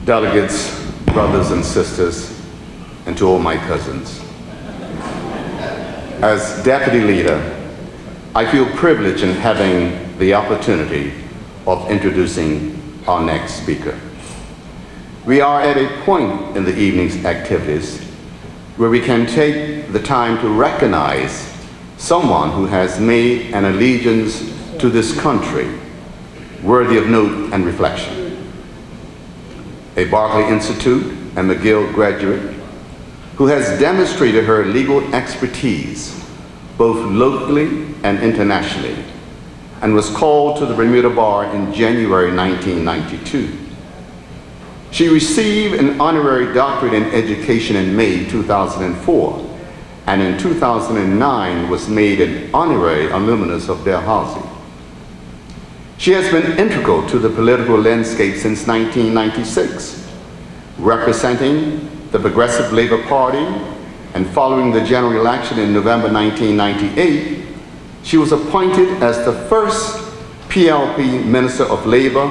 delegates, brothers and sisters, and to all my cousins. As deputy leader, I feel privileged in having the opportunity of introducing our next speaker. We are at a point in the evening's activities where we can take the time to recognize someone who has made an allegiance to this country worthy of note and reflection. A Barclay Institute and McGill graduate who has demonstrated her legal expertise both locally and internationally, and was called to the Bermuda Bar in January 1992. She received an honorary doctorate in education in May 2004, and in 2009 was made an honorary alumnus of Dalhousie. She has been integral to the political landscape since 1996, representing the Progressive Labor Party, and following the general election in November 1998, she was appointed as the first PLP Minister of Labor,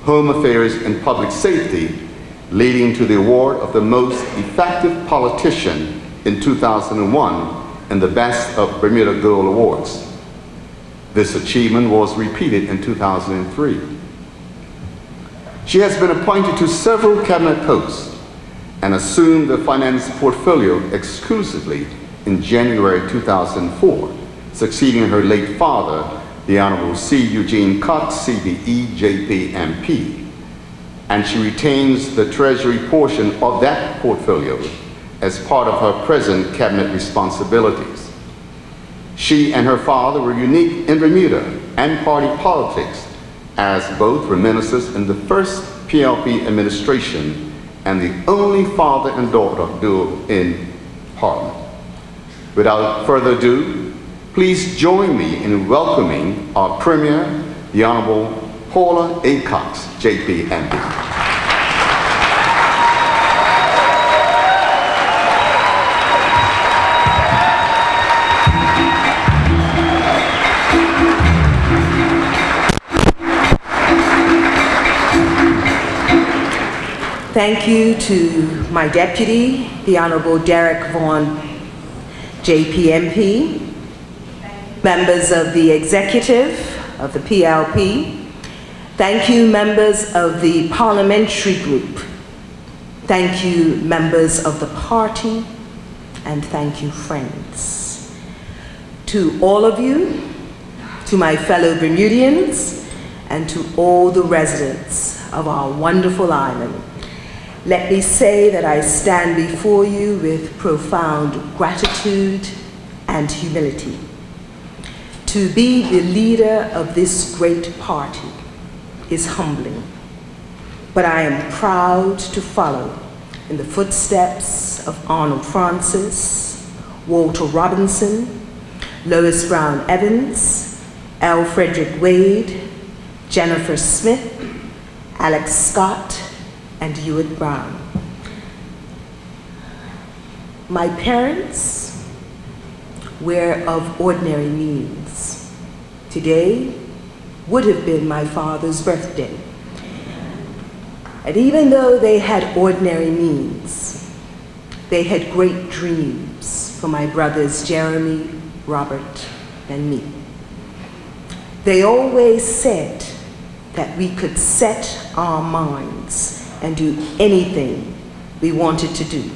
Home Affairs, and Public Safety, leading to the award of the most effective politician in 2001 and the Best of Bermuda Gold Awards. This achievement was repeated in 2003. She has been appointed to several cabinet posts and assumed the finance portfolio exclusively in January 2004, succeeding her late father, the Honorable C. Eugene Cox, CBE, JP, MP. And she retains the Treasury portion of that portfolio as part of her present cabinet responsibilities. She and her father were unique in Bermuda and party politics, as both were ministers in the first PLP administration and the only father and daughter duo in Parliament. Without further ado, please join me in welcoming our Premier, the Honorable Paula A. Cox, JP, MP. Thank you to my deputy, the Honorable Derek Vaughan, JPMP, members of the executive of the PLP. Thank you, members of the parliamentary group. Thank you, members of the party, and thank you, friends. To all of you, to my fellow Bermudians, and to all the residents of our wonderful island, let me say that I stand before you with profound gratitude and humility. To be the leader of this great party is humbling, but I am proud to follow in the footsteps of Arnold Francis, Walter Robinson, Lois Brown Evans, L. Frederick Wade, Jennifer Smith, Alex Scott, and Hewitt Brown. My parents were of ordinary means. Today would have been my father's birthday. And even though they had ordinary means, they had great dreams for my brothers Jeremy, Robert, and me. They always said that we could set our minds and do anything we wanted to do.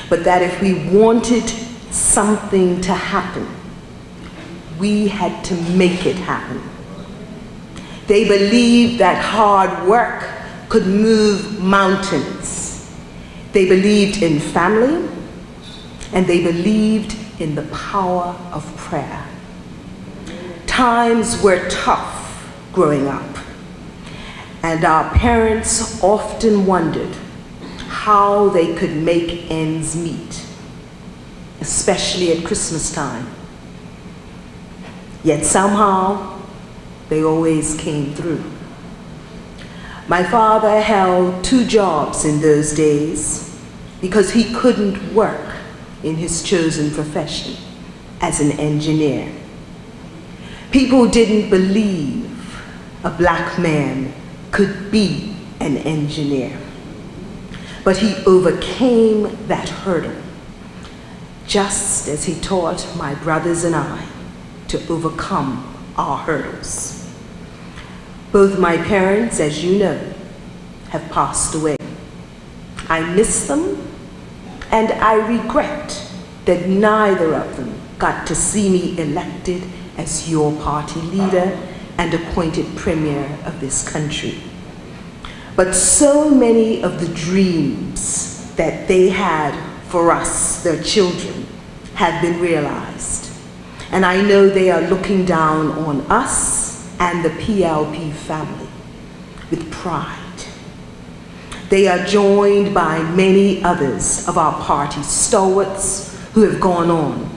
But that if we wanted something to happen, we had to make it happen. They believed that hard work could move mountains. They believed in family, and they believed in the power of prayer. Times were tough growing up, and our parents often wondered how they could make ends meet, especially at Christmas time. Yet somehow, they always came through. My father held 2 jobs in those days because he couldn't work in his chosen profession as an engineer. People didn't believe a black man could be an engineer. but he overcame that hurdle, just as he taught my brothers and I to overcome our hurdles. Both my parents, as you know, have passed away. I miss them, and I regret that neither of them got to see me elected as your party leader and appointed premier of this country. But so many of the dreams that they had for us, their children, have been realized. And I know they are looking down on us and the PLP family with pride. They are joined by many others of our party stalwarts who have gone on.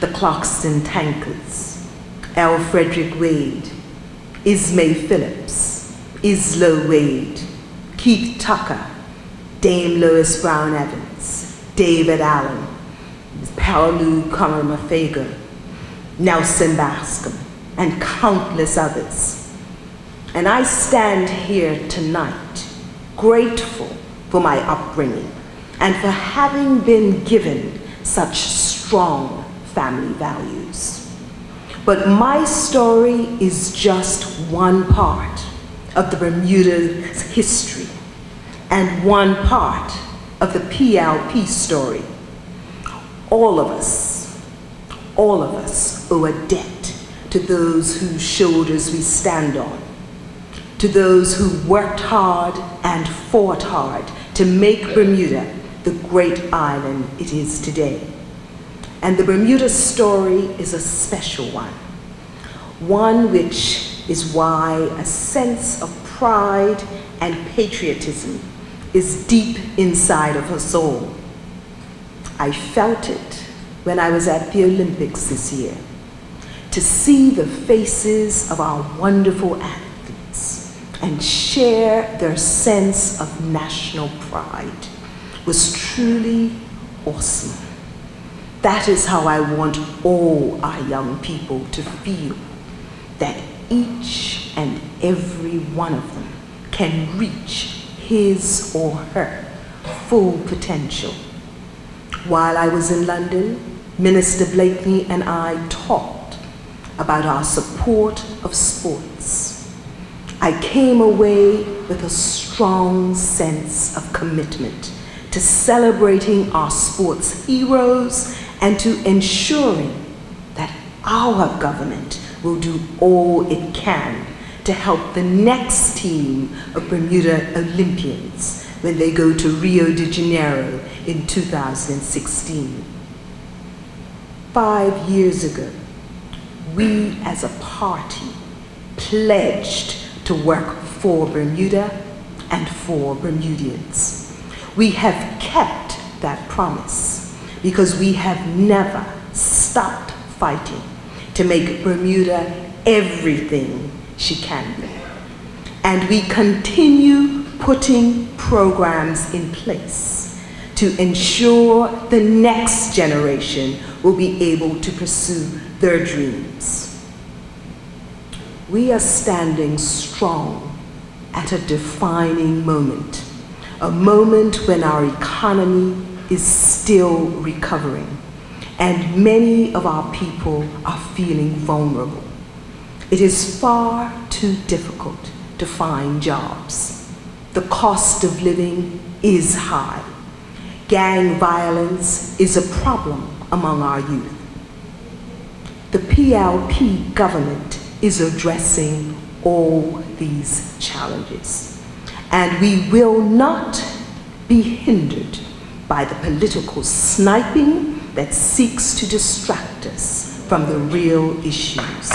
The Clarkston Tankards, L. Frederick Wade, Ismay Phillips, Islo Wade, Keith Tucker, Dame Lois Brown Evans, David Allen, Paula Kamamafago, Nelson Bascom, and countless others. And I stand here tonight grateful for my upbringing and for having been given such strong family values. But my story is just one part of the Bermuda's history and one part of the PLP story. All of us owe a debt to those whose shoulders we stand on, to those who worked hard and fought hard to make Bermuda the great island it is today. And the Bermuda story is a special one which is why a sense of pride and patriotism is deep inside of her soul. I felt it when I was at the Olympics this year. To see the faces of our wonderful athletes and share their sense of national pride was truly awesome. That is how I want all our young people to feel, that each and every one of them can reach his or her full potential. While I was in London, Minister Blakely and I talked about our support of sports. I came away with a strong sense of commitment to celebrating our sports heroes and to ensuring that our government will do all it can to help the next team of Bermuda Olympians when they go to Rio de Janeiro in 2016. 5 years ago, we as a party pledged to work for Bermuda and for Bermudians. We have kept that promise because we have never stopped fighting to make Bermuda everything she can be. And we continue putting programs in place to ensure the next generation will be able to pursue their dreams. We are standing strong at a defining moment, a moment when our economy is still recovering and many of our people are feeling vulnerable. It is far too difficult to find jobs. The cost of living is high. Gang violence is a problem among our youth. The PLP government is addressing all these challenges, and we will not be hindered by the political sniping that seeks to distract us from the real issues.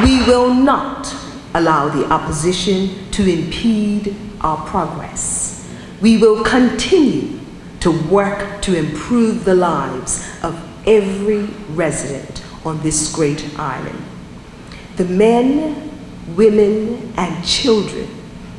We will not allow the opposition to impede our progress. We will continue to work to improve the lives of every resident on this great island. The men, women, and children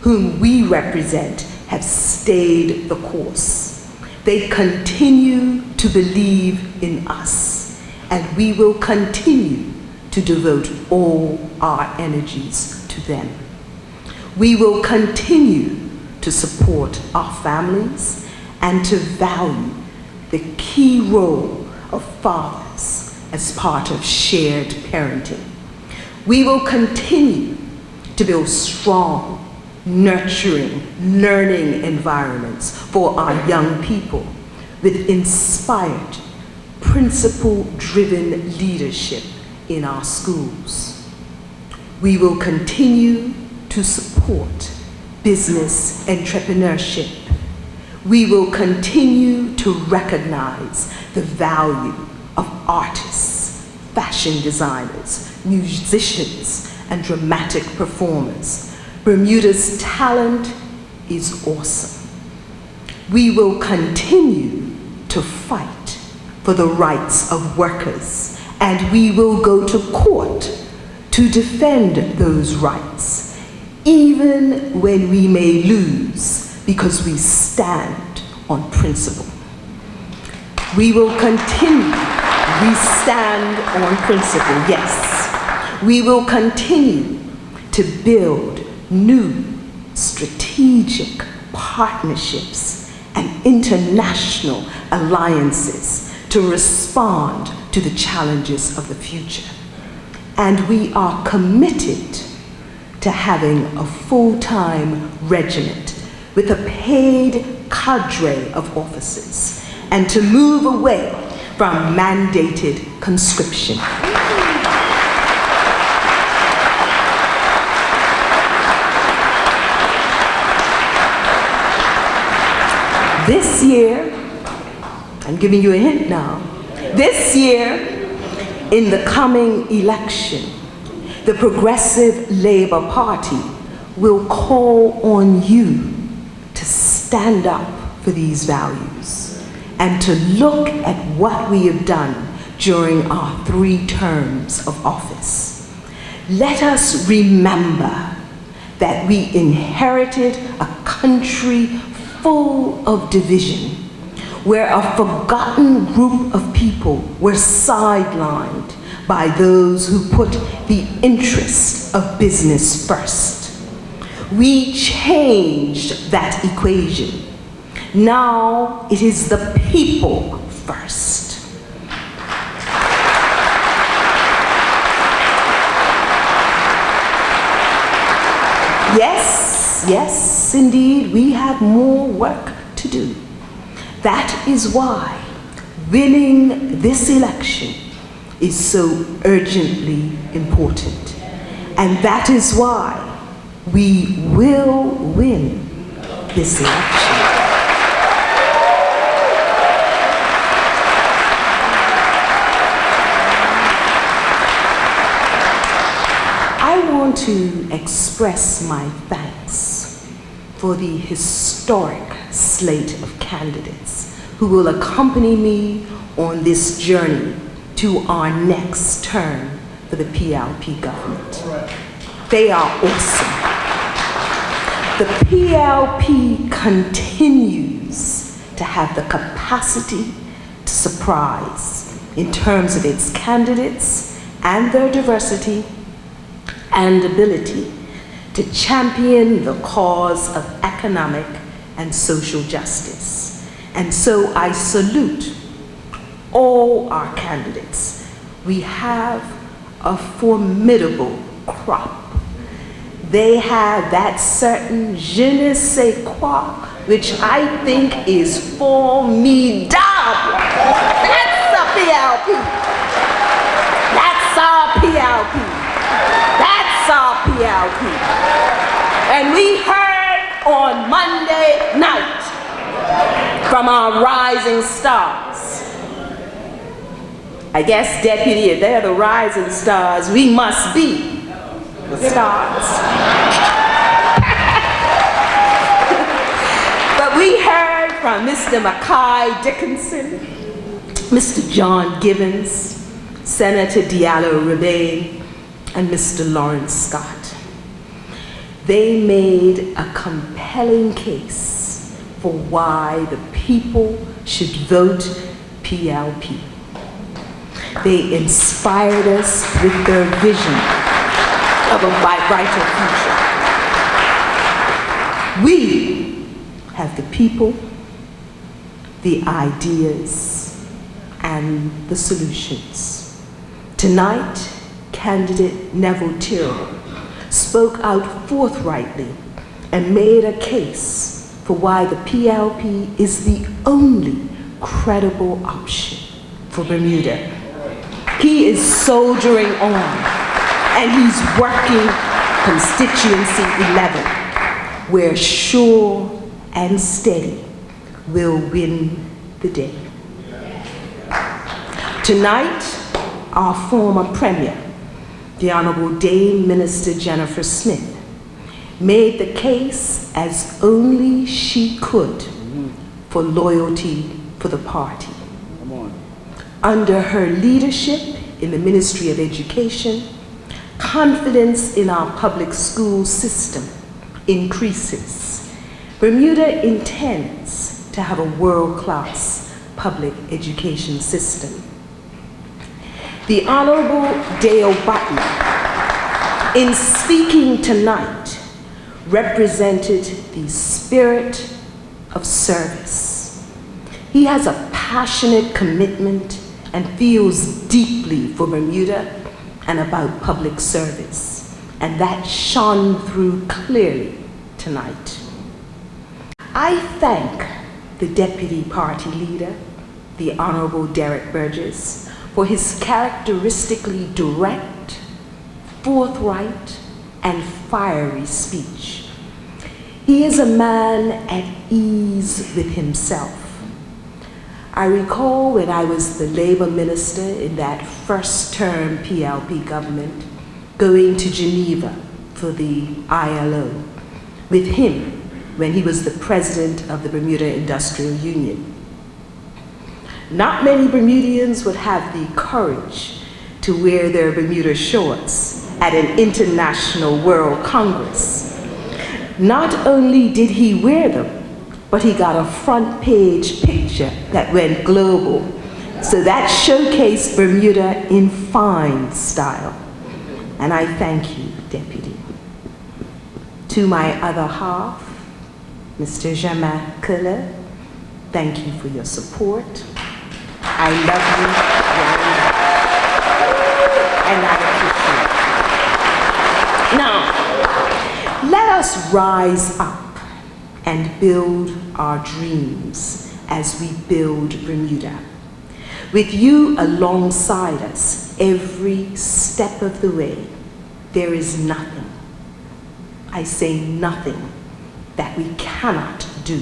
whom we represent have stayed the course. They continue to believe in us, and we will continue to devote all our energies to them. We will continue to support our families and to value the key role of fathers as part of shared parenting. We will continue to build strong, nurturing, learning environments for our young people with inspired, principle-driven leadership in our schools. We will continue to support business entrepreneurship. We will continue to recognize the value of artists, fashion designers, musicians, and dramatic performers. Bermuda's talent is awesome. We will continue to fight for the rights of workers, and we will go to court to defend those rights, even when we may lose, because we stand on principle. We will continue, we stand on principle, yes. We will continue to build new strategic partnerships and international alliances to respond to the challenges of the future. And we are committed to having a full-time regiment with a paid cadre of officers and to move away from mandated conscription. This year, I'm giving you a hint now, this year, in the coming election, the Progressive Labour Party will call on you to stand up for these values and to look at what we have done during our 3 terms of office. Let us remember that we inherited a country full of division, where a forgotten group of people were sidelined by those who put the interests of business first. We changed that equation. Now it is the people first. Yes, yes, indeed, we have more work to do. That is why winning this election is so urgently important. And that is why we will win this election. I want to express my thanks for the historic slate of candidates who will accompany me on this journey to our next term for the PLP government. They are awesome. The PLP continues to have the capacity to surprise in terms of its candidates and their diversity and ability to champion the cause of economic and social justice. And so I salute all our candidates. We have a formidable crop. They have that certain je ne sais quoi, which I think is formidable. That's a PLP. That's our PLP. That's our PLP. And we heard on Monday night from our rising stars. I guess, Deputy, if they're the rising stars, we must be the stars. But we heard from Mr. Mackay Dickinson, Mr. John Gibbons, Senator Diallo-Rebane, and Mr. Lawrence Scott. They made a compelling case for why the people should vote PLP. They inspired us with their vision of a brighter future. We have the people, the ideas, and the solutions. Tonight, candidate Neville Tyrrell spoke out forthrightly and made a case for why the PLP is the only credible option for Bermuda. He is soldiering on, and he's working constituency 11, where sure and steady will win the day. Tonight, our former Premier, the Honorable Dame Minister Jennifer Smith, made the case as only she could for loyalty for the party. Under her leadership in the Ministry of Education, confidence in our public school system increases. Bermuda intends to have a world-class public education system. The Honorable Dale Butler, in speaking tonight, represented the spirit of service. He has a passionate commitment and feels deeply for Bermuda and about public service, and that shone through clearly tonight. I thank the Deputy Party Leader, the Honorable Derek Burgess, for his characteristically direct, forthright, and fiery speech. He is a man at ease with himself. I recall when I was the Labor Minister in that first term PLP government, going to Geneva for the ILO with him when he was the President of the Bermuda Industrial Union. Not many Bermudians would have the courage to wear their Bermuda shorts at an international World Congress. Not only did he wear them, but he got a front page picture that went global. So that showcased Bermuda in fine style. And I thank you, Deputy. To my other half, Mr. Germain Keller, thank you for your support. I love you very much, and I appreciate it. Now, let us rise up and build our dreams as we build Bermuda. With you alongside us every step of the way, there is nothing, I say nothing, that we cannot do.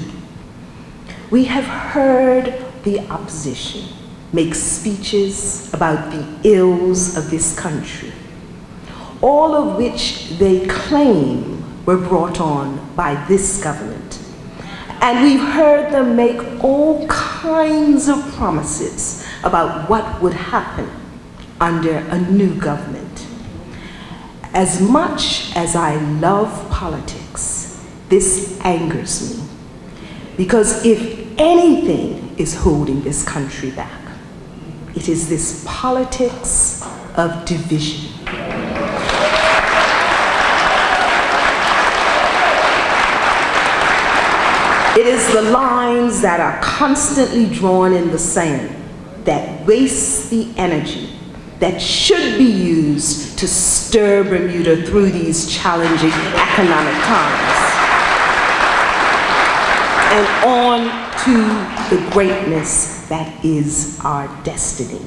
We have heard the opposition make speeches about the ills of this country, all of which they claim were brought on by this government. And we've heard them make all kinds of promises about what would happen under a new government. As much as I love politics, this angers me, because if anything is holding this country back, it is this politics of division. It is the lines that are constantly drawn in the sand that waste the energy that should be used to stir Bermuda through these challenging economic times and on to the greatness that is our destiny.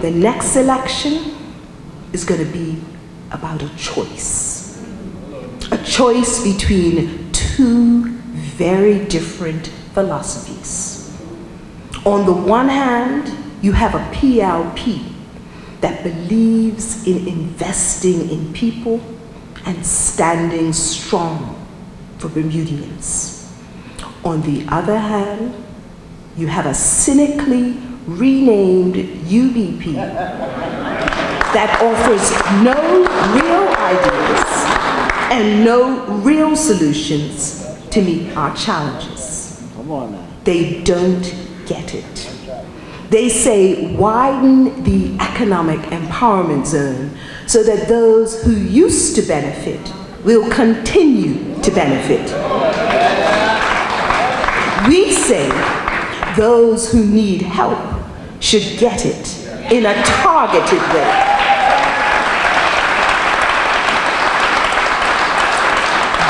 The next election is going to be about a choice between two very different philosophies. On the one hand, you have a PLP that believes in investing in people and standing strong for Bermudians. On the other hand, you have a cynically renamed UBP that offers no real ideas and no real solutions to meet our challenges. Come on now. They don't get it. They say widen the economic empowerment zone so that those who used to benefit will continue to benefit. We say those who need help should get it in a targeted way.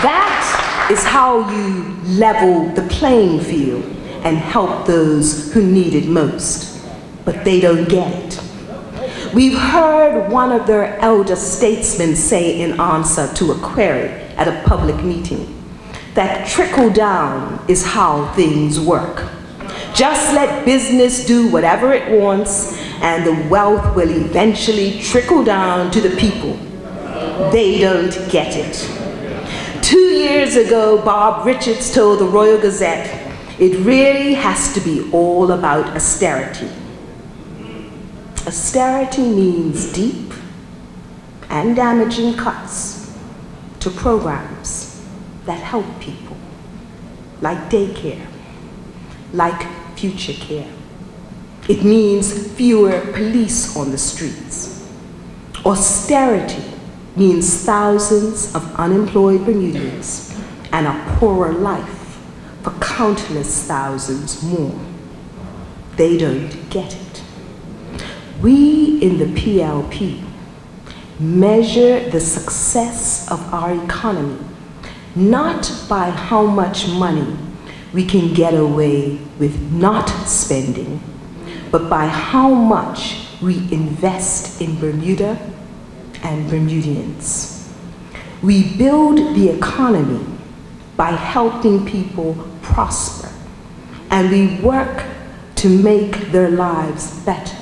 That is how you level the playing field and help those who need it most, but they don't get it. We've heard one of their elder statesmen say in answer to a query at a public meeting that trickle down is how things work. Just let business do whatever it wants and the wealth will eventually trickle down to the people. They don't get it. 2 years ago, Bob Richards told the Royal Gazette, it really has to be all about austerity. Austerity means deep and damaging cuts to programs that help people, like daycare, like future care. It means fewer police on the streets. Austerity means thousands of unemployed Bermudians and a poorer life for countless thousands more. They don't get it. We in the PLP measure the success of our economy not by how much money we can get away with not spending, but by how much we invest in Bermuda and Bermudians. We build the economy by helping people prosper, and we work to make their lives better,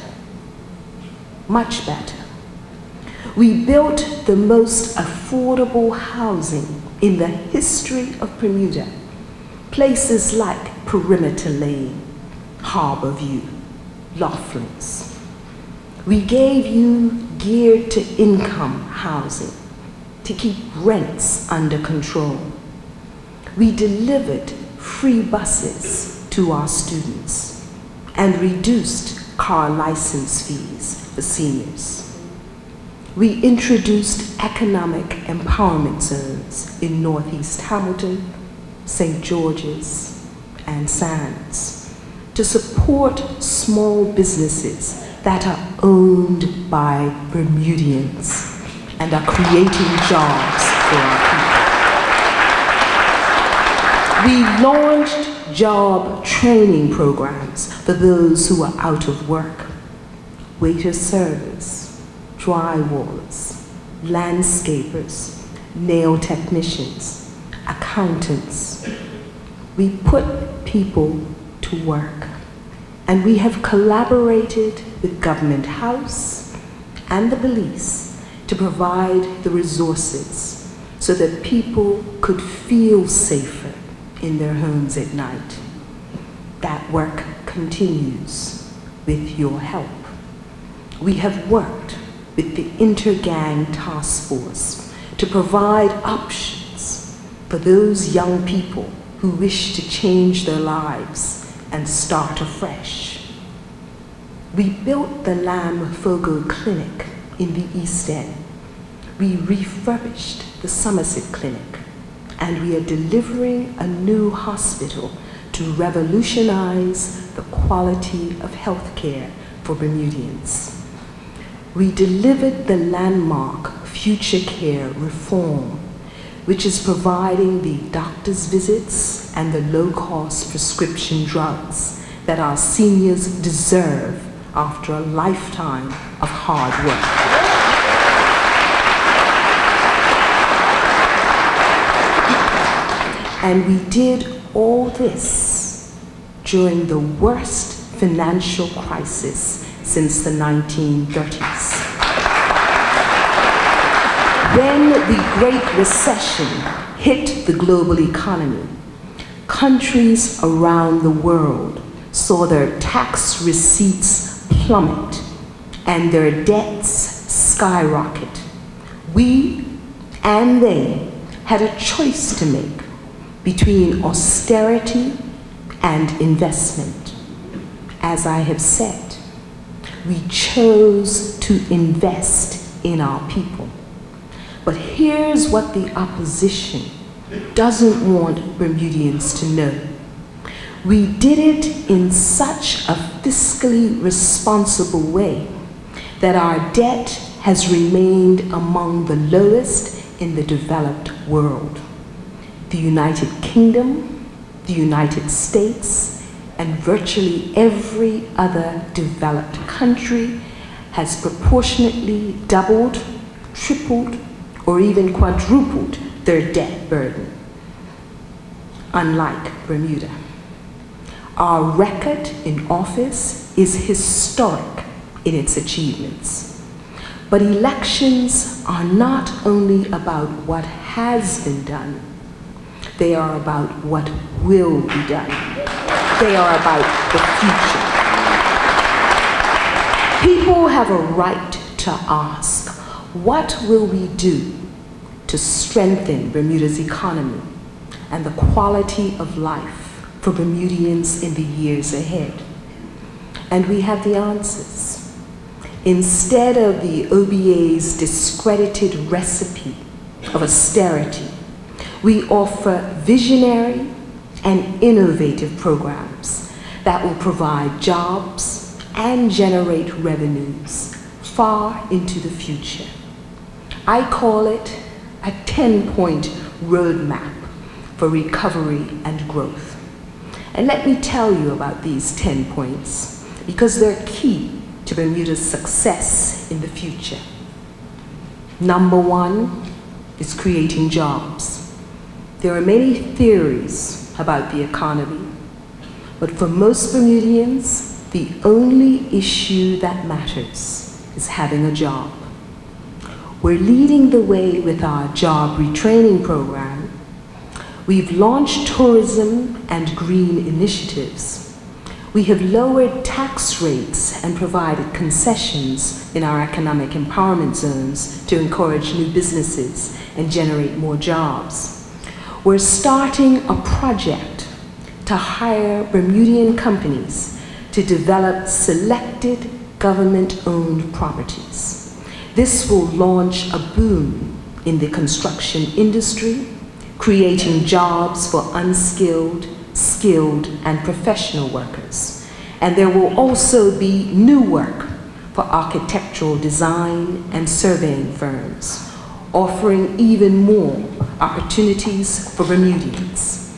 much better. We built the most affordable housing in the history of Bermuda, places like Perimeter Lane, Harbor View, Laughlin's. We gave you geared to income housing to keep rents under control. We delivered free buses to our students and reduced car license fees for seniors. We introduced economic empowerment zones in Northeast Hamilton, St. George's, and Sands to support small businesses that are owned by Bermudians and are creating jobs for our people. We launched job training programs for those who are out of work, waiter servers, drywallers, landscapers, nail technicians, accountants. We put people to work, and we have collaborated with Government House and the police to provide the resources so that people could feel safer in their homes at night. That work continues with your help. We have worked with the Intergang Task Force to provide options for those young people who wish to change their lives and start afresh. We built the Lam Fogo Clinic in the East End. We refurbished the Somerset Clinic, and we are delivering a new hospital to revolutionize the quality of healthcare for Bermudians. We delivered the landmark Future Care reform, which is providing the doctor's visits and the low-cost prescription drugs that our seniors deserve after a lifetime of hard work. And we did all this during the worst financial crisis since the 1930s. When the Great Recession hit the global economy, countries around the world saw their tax receipts plummet and their debts skyrocket. We and they had a choice to make between austerity and investment. as I have said, we chose to invest in our people. But here's what the opposition doesn't want Bermudians to know. We did it in such a fiscally responsible way that our debt has remained among the lowest in the developed world. The United Kingdom, the United States, and virtually every other developed country has proportionately doubled, tripled, or even quadrupled their debt burden. Unlike Bermuda, our record in office is historic in its achievements. But elections are not only about what has been done, they are about what will be done. They are about the future. People have a right to ask, what will we do to strengthen Bermuda's economy and the quality of life for Bermudians in the years ahead? And we have the answers. Instead of the OBA's discredited recipe of austerity, we offer visionary and innovative programs that will provide jobs and generate revenues far into the future. I call it a 10-point roadmap for recovery and growth. And let me tell you about these 10 points, because they're key to Bermuda's success in the future. Number one is creating jobs. There are many theories about the economy, but for most Bermudians, the only issue that matters is having a job. We're leading the way with our job retraining program. We've launched tourism and green initiatives. We have lowered tax rates and provided concessions in our economic empowerment zones to encourage new businesses and generate more jobs. We're starting a project to hire Bermudian companies to develop selected government-owned properties. This will launch a boom in the construction industry, creating jobs for unskilled, skilled, and professional workers. And there will also be new work for architectural design and surveying firms, offering even more opportunities for Bermudians.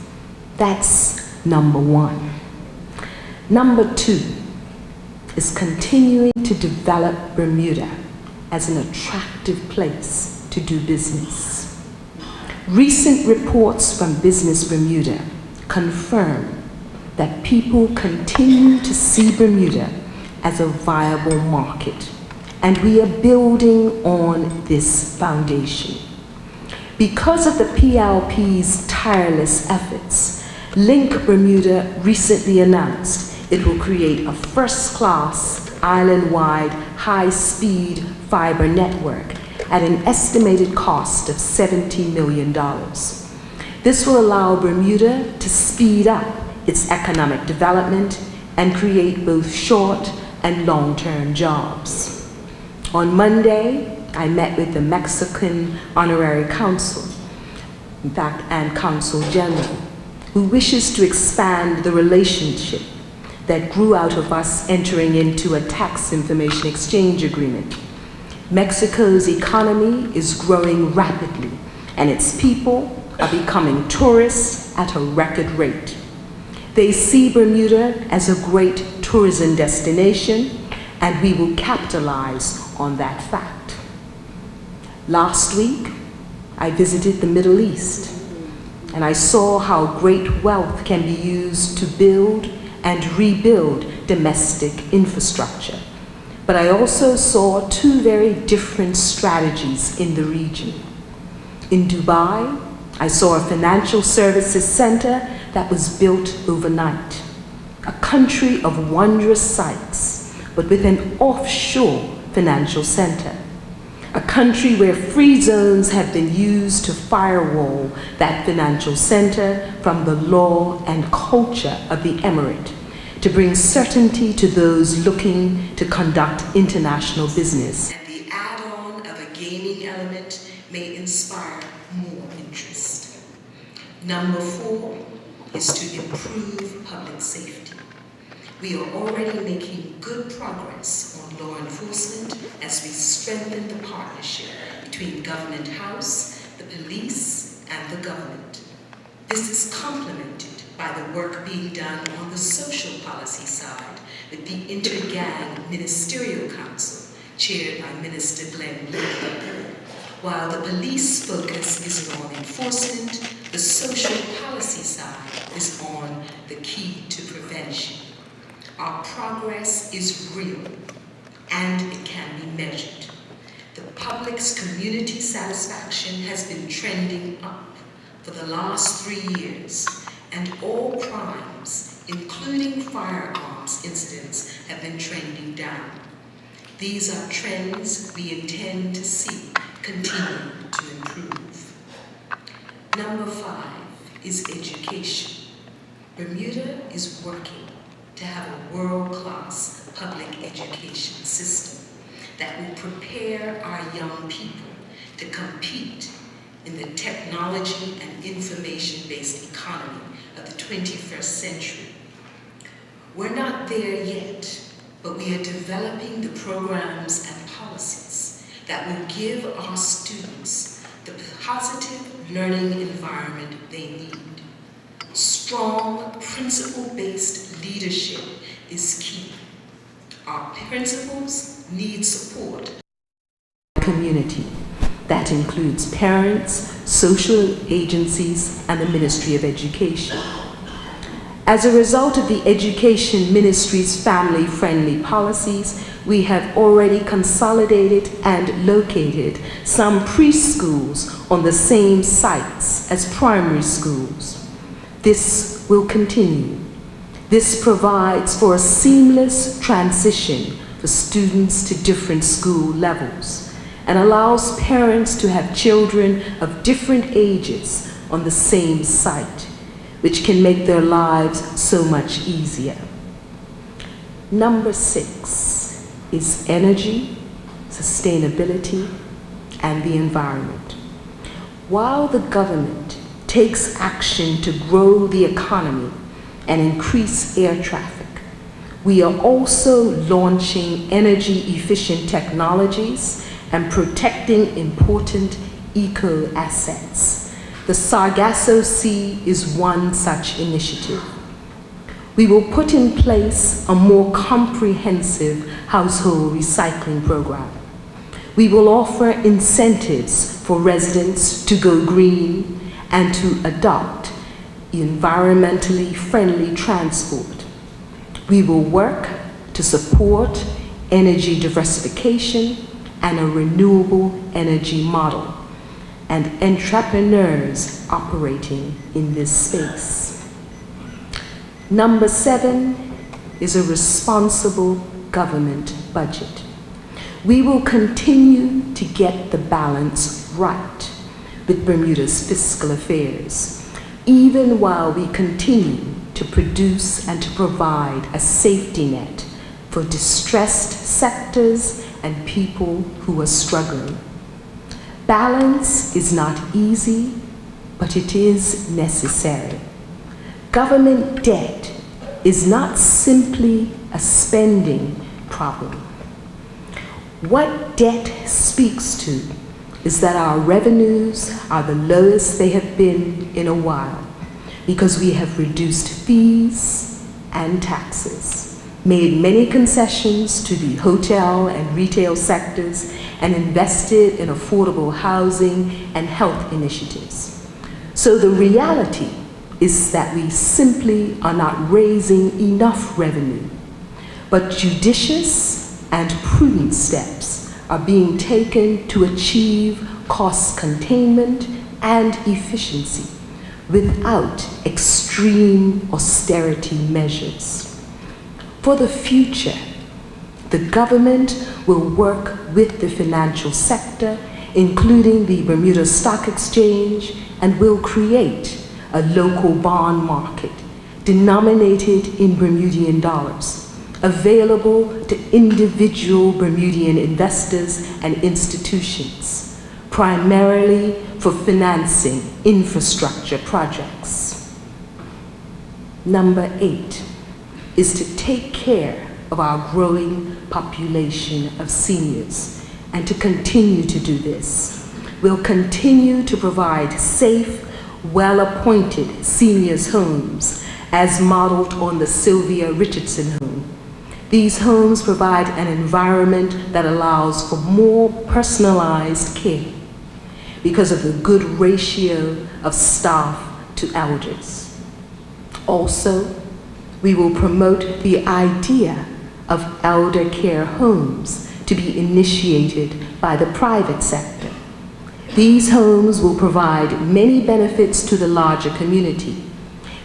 That's number one. Number two is continuing to develop Bermuda as an attractive place to do business. Recent reports from Business Bermuda confirm that people continue to see Bermuda as a viable market, and we are building on this foundation. Because of the PLP's tireless efforts, Link Bermuda recently announced it will create a first-class, island-wide, high-speed fiber network at an estimated cost of $70 million. This will allow Bermuda to speed up its economic development and create both short and long-term jobs. On Monday, I met with the Mexican Honorary Consul, in fact, and Consul General, who wishes to expand the relationship that grew out of us entering into a tax information exchange agreement. Mexico's economy is growing rapidly, and its people are becoming tourists at a record rate. They see Bermuda as a great tourism destination, and we will capitalize on that fact. Last week, I visited the Middle East, and I saw how great wealth can be used to build and rebuild domestic infrastructure. But I also saw two very different strategies in the region. In Dubai, I saw a financial services center that was built overnight, a country of wondrous sights, but with an offshore financial center, a country where free zones have been used to firewall that financial center from the law and culture of the emirate, to bring certainty to those looking to conduct international business. And the add-on of a gaming element may inspire more interest. Number 4 is to improve public safety. We are already making good progress on law enforcement as we strengthen the partnership between Government House, the police, and the government. This is complemented by the work being done on the social policy side with the Inter-Gang Ministerial Council, chaired by Minister Glenn Blake. While the police focus is on enforcement, the social policy side is on the key to prevention. Our progress is real, and it can be measured. The public's community satisfaction has been trending up for the last 3 years, and all crimes, including firearms incidents, have been trending down. These are trends we intend to see continue to improve. Number 5 is education. Bermuda is working to have a world-class public education system that will prepare our young people to compete in the technology and information-based economy of the 21st century. We're not there yet, but we are developing the programs and policies that will give our students the positive learning environment they need. Strong, principle-based leadership is key. Our principals need support. Community that includes parents, social agencies, and the Ministry of Education. As a result of the Education Ministry's family-friendly policies, we have already consolidated and located some preschools on the same sites as primary schools. This will continue. This provides for a seamless transition for students to different school levels and allows parents to have children of different ages on the same site, which can make their lives so much easier. Number 6 is energy, sustainability, and the environment. While the government takes action to grow the economy and increase air traffic, we are also launching energy-efficient technologies and protecting important eco-assets. The Sargasso Sea is one such initiative. We will put in place a more comprehensive household recycling program. We will offer incentives for residents to go green and to adopt environmentally friendly transport. We will work to support energy diversification and a renewable energy model, and entrepreneurs operating in this space. Number 7 is a responsible government budget. We will continue to get the balance right with Bermuda's fiscal affairs, even while we continue to produce and to provide a safety net for distressed sectors and people who are struggling. Balance is not easy, but it is necessary. Government debt is not simply a spending problem. What debt speaks to is that our revenues are the lowest they have been in a while because we have reduced fees and taxes, made many concessions to the hotel and retail sectors, and invested in affordable housing and health initiatives. So the reality is that we simply are not raising enough revenue, but judicious and prudent steps are being taken to achieve cost containment and efficiency without extreme austerity measures. For the future, the government will work with the financial sector, including the Bermuda Stock Exchange, and will create a local bond market denominated in Bermudian dollars, available to individual Bermudian investors and institutions, primarily for financing infrastructure projects. Number 8 is to take care of our growing population of seniors, and to continue to do this. We'll continue to provide safe, well-appointed seniors' homes as modeled on the Sylvia Richardson home. These homes provide an environment that allows for more personalized care because of the good ratio of staff to elders. Also, we will promote the idea of elder care homes to be initiated by the private sector. These homes will provide many benefits to the larger community.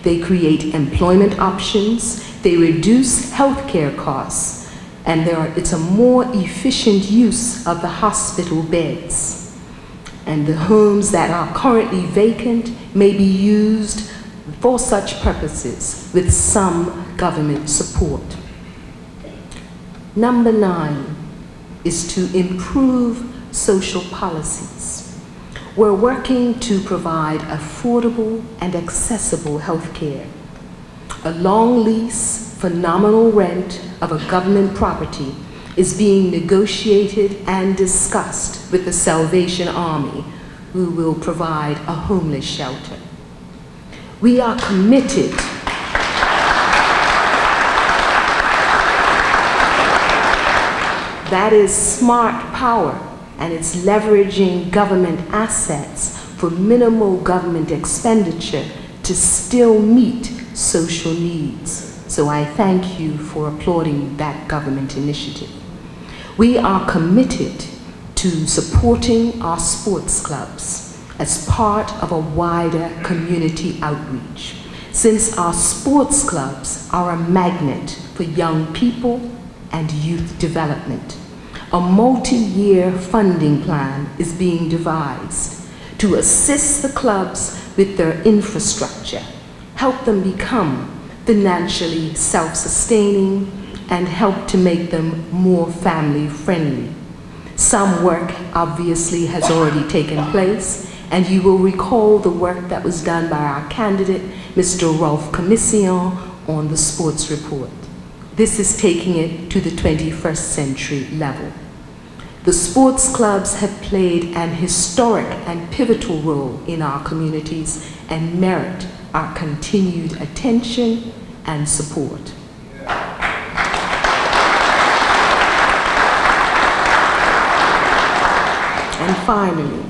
They create employment options, they reduce healthcare costs, and it's a more efficient use of the hospital beds. And the homes that are currently vacant may be used for such purposes with some government support. Number 9 is to improve social policies. We're working to provide affordable and accessible health care. A long lease for nominal rent of a government property is being negotiated and discussed with the Salvation Army, who will provide a homeless shelter. We are committed that is smart power, and it's leveraging government assets for minimal government expenditure to still meet social needs. So I thank you for applauding that government initiative. We are committed to supporting our sports clubs as part of a wider community outreach, since our sports clubs are a magnet for young people and youth development. A multi-year funding plan is being devised to assist the clubs with their infrastructure, help them become financially self-sustaining, and help to make them more family-friendly. Some work obviously has already taken place, and you will recall the work that was done by our candidate, Mr. Rolf Commission, on the sports report. This is taking it to the 21st century level. The sports clubs have played an historic and pivotal role in our communities and merit our continued attention and support. And finally,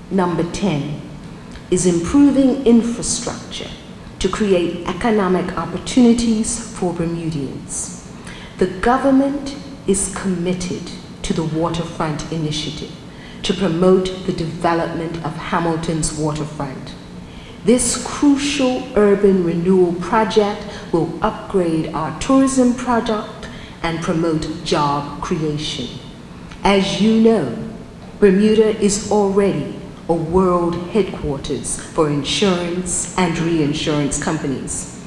number 10 is improving infrastructure to create economic opportunities for Bermudians. The government is committed to the Waterfront Initiative to promote the development of Hamilton's waterfront. This crucial urban renewal project will upgrade our tourism product and promote job creation. As you know, Bermuda is already a world headquarters for insurance and reinsurance companies.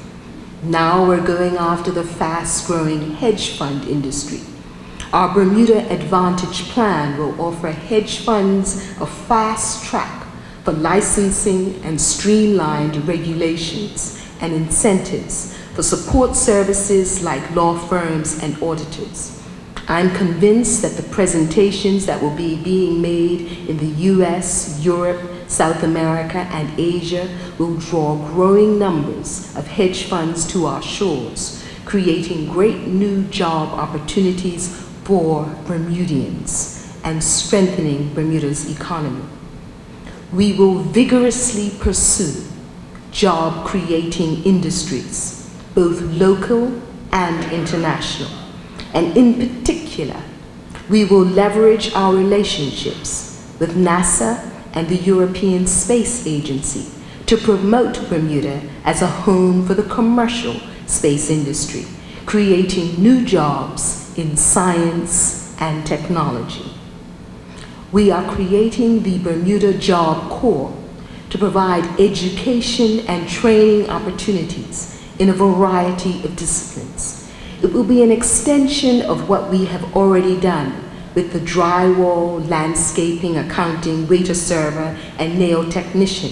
Now we're going after the fast-growing hedge fund industry. Our Bermuda Advantage plan will offer hedge funds a fast track for licensing and streamlined regulations and incentives for support services like law firms and auditors. I'm convinced that the presentations that will be being made in the US, Europe, South America, and Asia will draw growing numbers of hedge funds to our shores, creating great new job opportunities for Bermudians and strengthening Bermuda's economy. We will vigorously pursue job-creating industries, both local and international. And in particular, we will leverage our relationships with NASA and the European Space Agency to promote Bermuda as a home for the commercial space industry, creating new jobs in science and technology. We are creating the Bermuda Job Corps to provide education and training opportunities in a variety of disciplines. It will be an extension of what we have already done with the drywall, landscaping, accounting, waiter-server, and nail technician.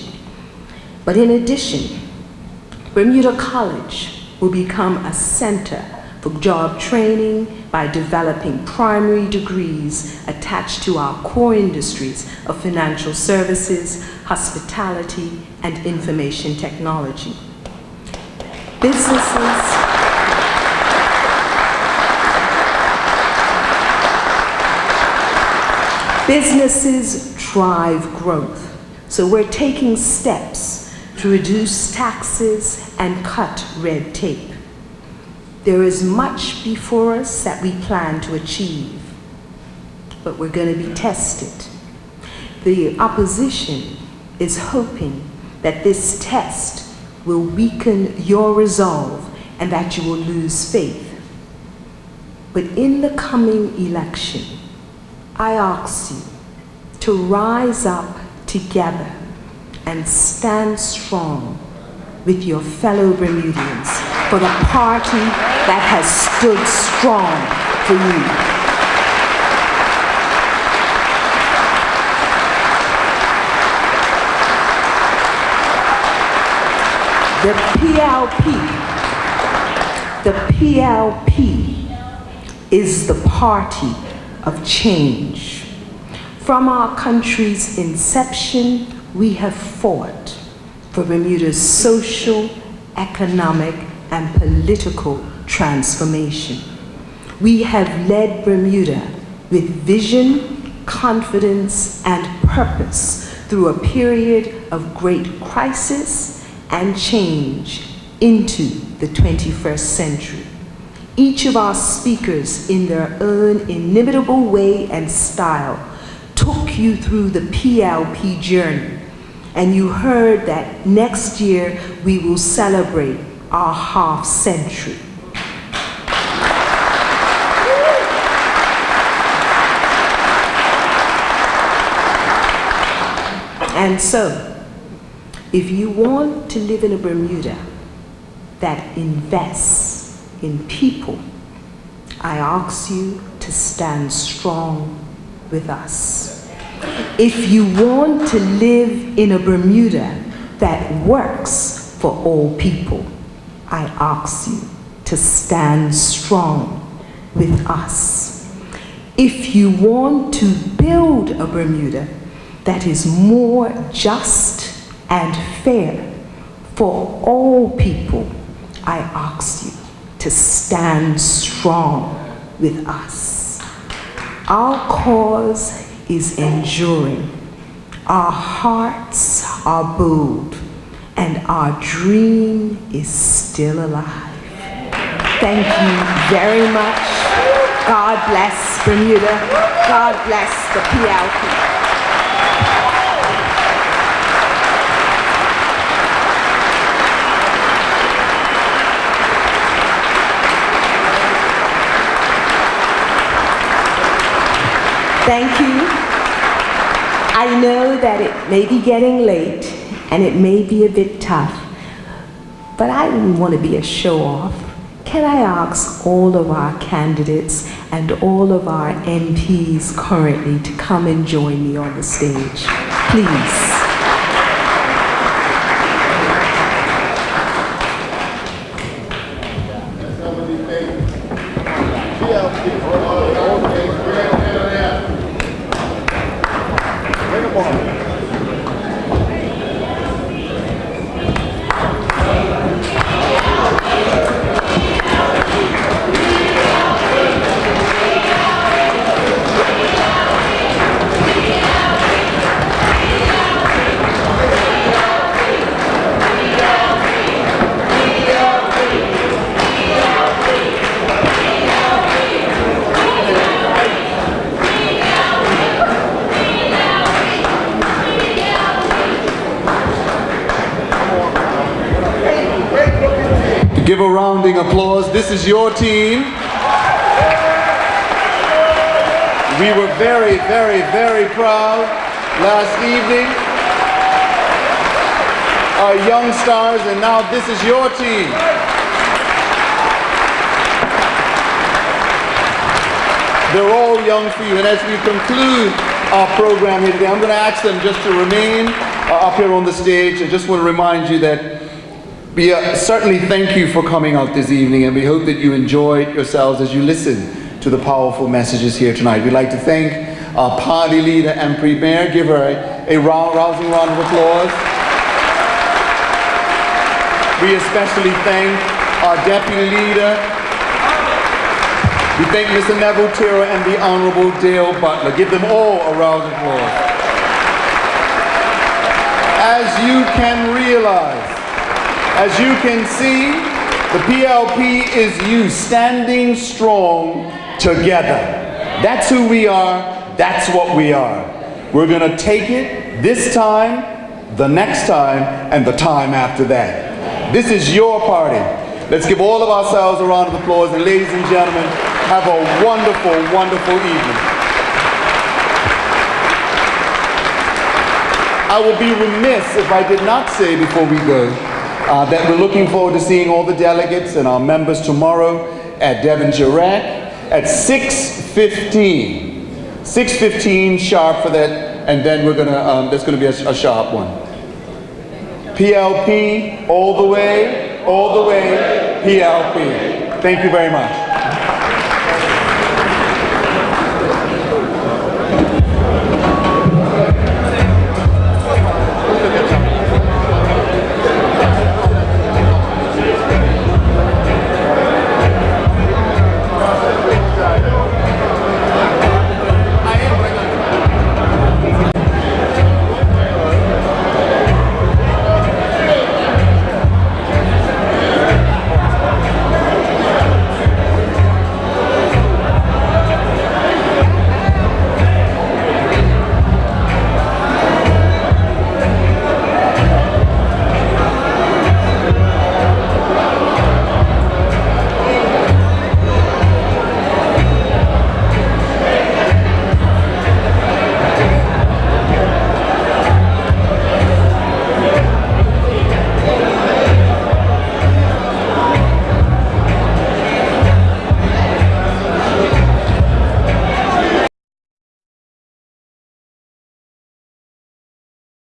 But in addition, Bermuda College will become a center for job training by developing primary degrees attached to our core industries of financial services, hospitality, and information technology. Businesses drive growth, so we're taking steps to reduce taxes and cut red tape. There is much before us that we plan to achieve, but we're going to be tested. The opposition is hoping that this test will weaken your resolve and that you will lose faith. But in the coming election, I ask you to rise up together and stand strong with your fellow Bermudians for the party that has stood strong for you. The PLP is the party of change. From our country's inception, we have fought for Bermuda's social, economic, and political transformation. We have led Bermuda with vision, confidence, and purpose through a period of great crisis and change into the 21st century. Each of our speakers, in their own inimitable way and style, took you through the PLP journey, and you heard that next year we will celebrate our half century. And so, if you want to live in a Bermuda that invests in people, I ask you to stand strong with us. If you want to live in a Bermuda that works for all people, I ask you to stand strong with us. If you want to build a Bermuda that is more just and fair for all people, I ask you to stand strong with us. Our cause is enduring. Our hearts are bold, and our dream is still alive. Thank you very much. God bless Bermuda. God bless the PLP. Thank you. I know that it may be getting late and it may be a bit tough, but I didn't want to be a show-off. Can I ask all of our candidates and all of our MPs currently to come and join me on the stage, please? Give a rounding applause. This is your team. We were very, very, very proud last evening. Our young stars, and now this is your team. They're all young for you. And as we conclude our program here today, I'm going to ask them just to remain up here on the stage. I just want to remind you that we certainly thank you for coming out this evening, and we hope that you enjoyed yourselves as you listen to the powerful messages here tonight. We'd like to thank our party leader and premier. Give her a rousing round of applause. We especially thank our deputy leader. We thank Mr. Neville Tira and the Honorable Dale Butler. Give them all a round of applause. As you can realize, as you can see, the PLP is you standing strong together. That's who we are. That's what we are. We're going to take it this time, the next time, and the time after that. This is your party. Let's give all of ourselves a round of applause. And ladies and gentlemen, have a wonderful, wonderful evening. I will be remiss if I did not say before we go that we're looking forward to seeing all the delegates and our members tomorrow at Devonshire Rec at 6:15. 6:15 sharp for that, and then we're gonna there's gonna be a sharp one. PLP all the way, PLP. Thank you very much.